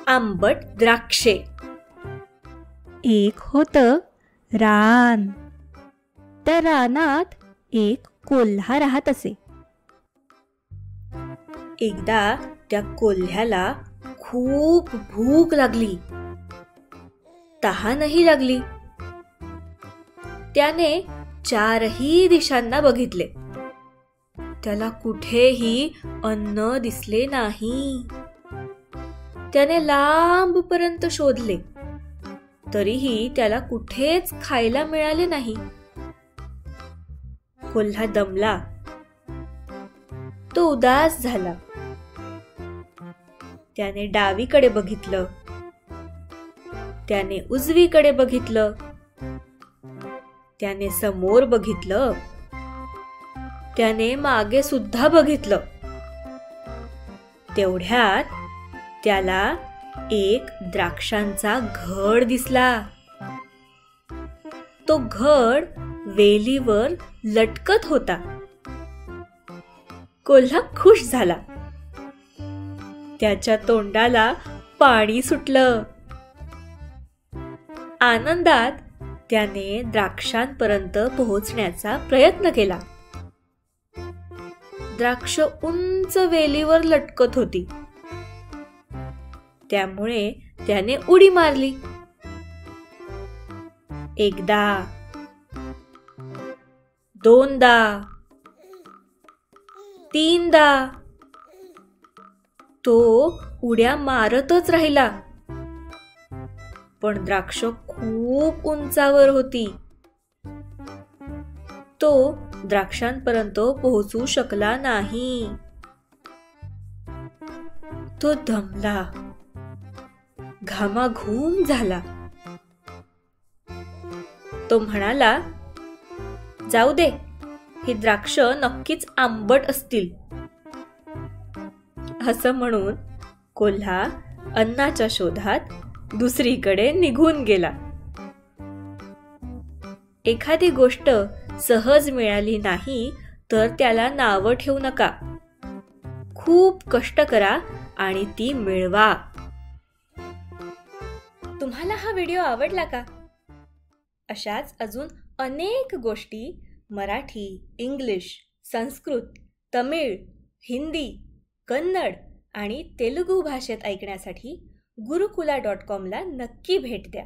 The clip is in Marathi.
आंबट द्राक्षे. एक होतं रान. त्या रानात एक कोल्हा राहत असे. एकदा त्या कोल्ह्याला खूप भूक लागली, तहानही लागली. त्याने चारही दिशांना बघितले. त्याला कुठेही अन्न दिसले नाही. त्याने लांबपर्यंत शोधले, तरीही त्याला कुठेच खायला मिळाले नाही. कोल्हा दमला, तो उदास झाला. त्याने डावीकडे बघितलं, त्याने उजवीकडे बघितलं, त्याने समोर बघितलं, त्याने मागे सुद्धा बघितलं. तेवढ्यात त्याला एक द्राक्षांचा घड दिसला. तो घड वेलीवर लटकत होता. कोल्हा खुश झाला. त्याच्या तोंडाला पाणी सुटलं. आनंदात त्याने द्राक्षांपर्यंत पोहोचण्याचा प्रयत्न केला. द्राक्ष उंच वेलीवर लटकत होती, त्यामुळे त्याने उडी मारली. एकदा, दोनदा, तीनदा तो उड्या मारतच राहिला. पण द्राक्ष खूप उंचावर होती. तो द्राक्षांपर्यंत पोहोचू शकला नाही. तो दमला, घामाघूम झाला. तो म्हणाला, जाऊ दे, ही द्राक्ष नक्कीच आंबट असतील. असं म्हणून कोल्हा अन्नाच्या शोधात दुसरीकडे निघून गेला. एखादी गोष्ट सहज मिळाली नाही तर त्याला नावं ठेवू नका. खूप कष्ट करा आणि ती मिळवा. तुम्हाला हा व्हिडिओ आवडला का? अशाच अजून अनेक गोष्टी मराठी, इंग्लिश, संस्कृत, तमिळ, हिंदी, कन्नड आणि तेलुगू भाषेत ऐकण्यासाठी गुरुकुला.com ला नक्की भेट द्या.